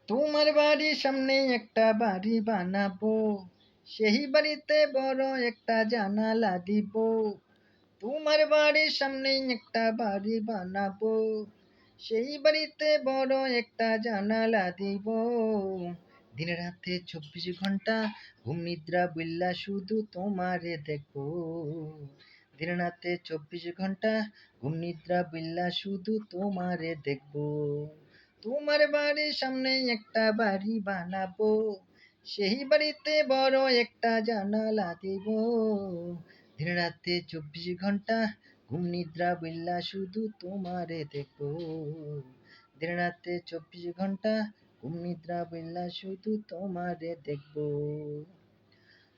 তোমার বাড়ির সামনে একটা বাড়ি বানাবো, সেই বাড়িতে বড় একটা জানালা দিব। তোমার বাড়ির সামনে একটা বাড়ি বানাবো, সেই বাড়িতে বড় একটা জানালা দিব। দিন রাতে 24 ঘন্টা ঘুম নিদ্রা বিল্লা শুধু তোমারে দেখবো। দিন রাতে 24 ঘন্টা ঘুম নিদ্রা বিল্লা শুধু তোমারে দেখবো। তোমার বাড়ির সামনে একটা বাড়ি বানাবো, সেই বাড়িতে বড় একটা জানালা দিব। দিন রাতে 24 ঘন্টা ঘুম নিদ্রা বিল্লা শুধু তোমারে দেখবো। দিন রাতে 24 ঘন্টা ঘুম নিদ্রা বিল্লা শুধু তোমারে দেখবো।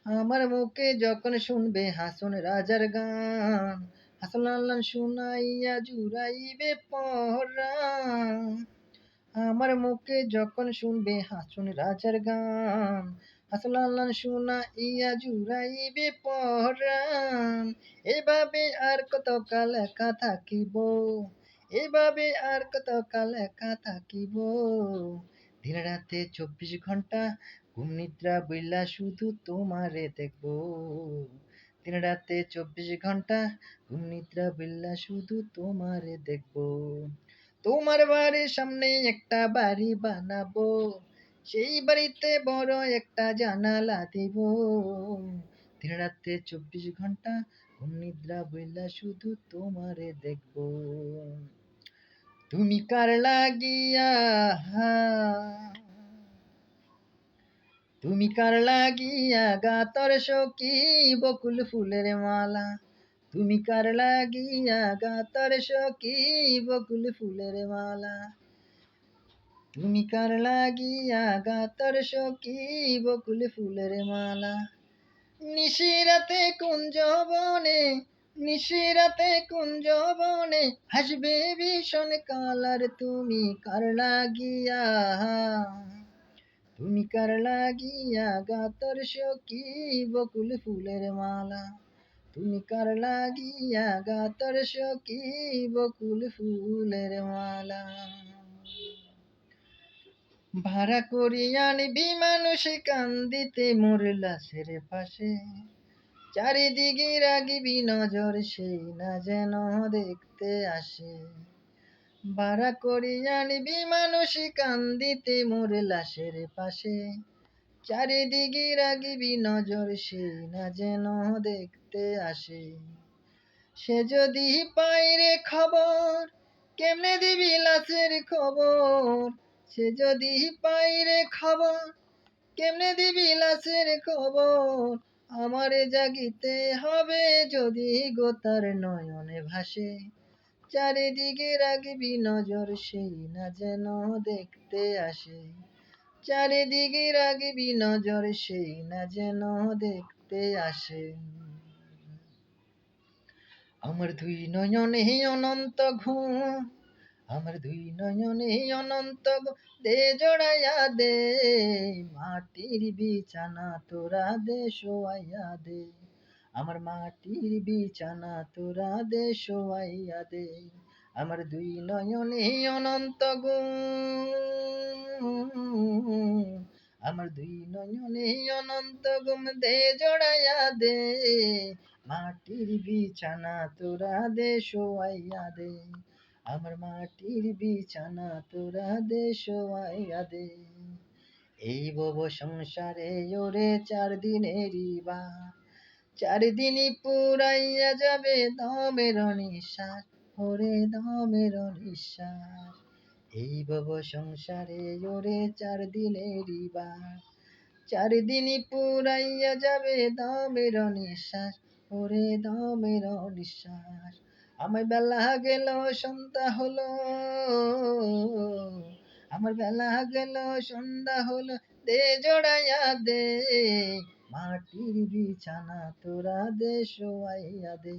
আমার মুখে যখন শুনবে হাসন রাজার গান, হাসন আল্লাহ শুনাইয়া জুড়াইবে পরাণ। আমার মুখে যখন শুনবে হাসন রাজার গান, হাসন আল্লাহ শুনাইয়া জুড়াইবে পরাণ। এভাবে আর কত কাল একা থাকিব, এভাবে আর কত কাল একা থাকিব। দিন রাতে 24 ঘন্টা ঘুম নিদ্রা বইলা শুধু তোমারে দেখবো। দিন রাতে 24 ঘন্টা ঘুম নিদ্রা বইলা শুধু তোমারে দেখবো। তোমার বাড়ির সামনে একটা বাড়ি বানাবো, সেই বাড়িতে বড় একটা জানালা দিব। দিন রাতে 24 ঘন্টা ঘুম নিদ্রা বইলা শুধু তোমারে দেখবো। তুমি কার লাগিয়া, তুমি কার লাগিয়া গাতর সখী বকুল ফুলের মালা। তুমি কার লাগিয়া গাতর সখী বকুল ফুলের মালা। তুমি কার লাগিয়া গাতর সখী বকুল ফুলের মালা। নিশিরাতে কুঞ্জ বনে, নিশিরাতে কুঞ্জ বনে হাসবে ভীষণ কালার। তুমি কার লাগিয়া, তুমি কার লাগিয়া গাতর সখী বকুল ফুলের মালা। তুমি কার লাগিয়া গাতর সখী বকুল ফুলের মালা। ভাড়া করিয়া আনবি মানুষ কান্দিতে মোর লাশের পাশে, চারিদিকে রাগিবি নজর সেই না যেন দেখতে আসে। ভাড়া করিয়া আনবি মানুষ কান্দিতে মোর লাশের পাশে, চারিদিকে রাগিবি নজর সেই না যেন দেখতে আসে। সে যদি পায় রে খবর কেমনে দিবি লাশের খবর, সে যদি পায় রে খবর কেমনে দিবি লাশের খবর। আমারে জাগিতে হবে যদি গোতার নয়নে ভাসে, চারিদিকে রাগবি নজর সেই না যেন দেখতে আসে। চারিদিকে রাগবি নজর সেই না যেন দেখতে আসে। আমার দুই নয়নে অনন্ত ঘুম, আমার দুই নয়নে অনন্ত ঘুম দে জড়াইয়া দে। মাটির বিছানা তোরা দে শোয়াইয়া দে, আমার মাটির বিছানা তোরা দে শোয়াইয়া দে। আমার দুই নয়নে অনন্ত ঘুম, আমার দুই নয়নে অনন্ত ঘুম দে জড়াইয়া দে। মাটির বিছানা তোরা দে শোয়াইয়া দে, আমার মাটির বিছানা তোরা দে শোয়াইয়া দে। এই ভব সংসারে ওরে 4 দিনেরই বা, 4 দিনই পুরাইয়া যাবে দমের নিঃশ্বাস, ওরে দমের নিঃশ্বাস। এই ভব সংসারে ওরে 4 দিনেরই বা, 4 দিনই পুরাইয়া যাবে দমের নিঃশ্বাস, ওরে দমের নিঃশ্বাস। আমার বেলা গেল সন্ধ্যা হলো, আমার বেলা গেল সন্ধ্যা হলো দে জড়াইয়া দে। মাটির বিছানা তোরা দে শোয়াইয়া দে,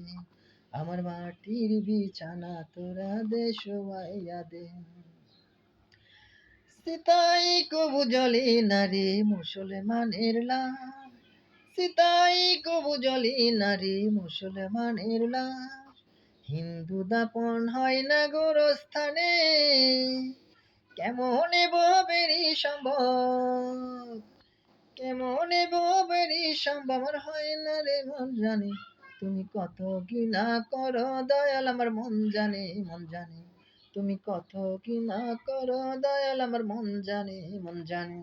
আমার মাটির বিছানা তোরা দে শোয়াইয়া দে। সিতাই কবু জলে নারী মুসলমানের লাশ, সিতাই কবু জলে নারী মুসলমানের লাশ। হিন্দু দাপন হয় না গোরস্থানে, কেমনে ববেরি সম্ভব, কেমনে ববেরি সম্ভব, আমার হয় না রে মন জানে, তুমি কত কি না করো দয়াল, আমার মন জানে, মন জানে, তুমি কত কি না করো দয়াল, আমার মন জানে, মন জানে।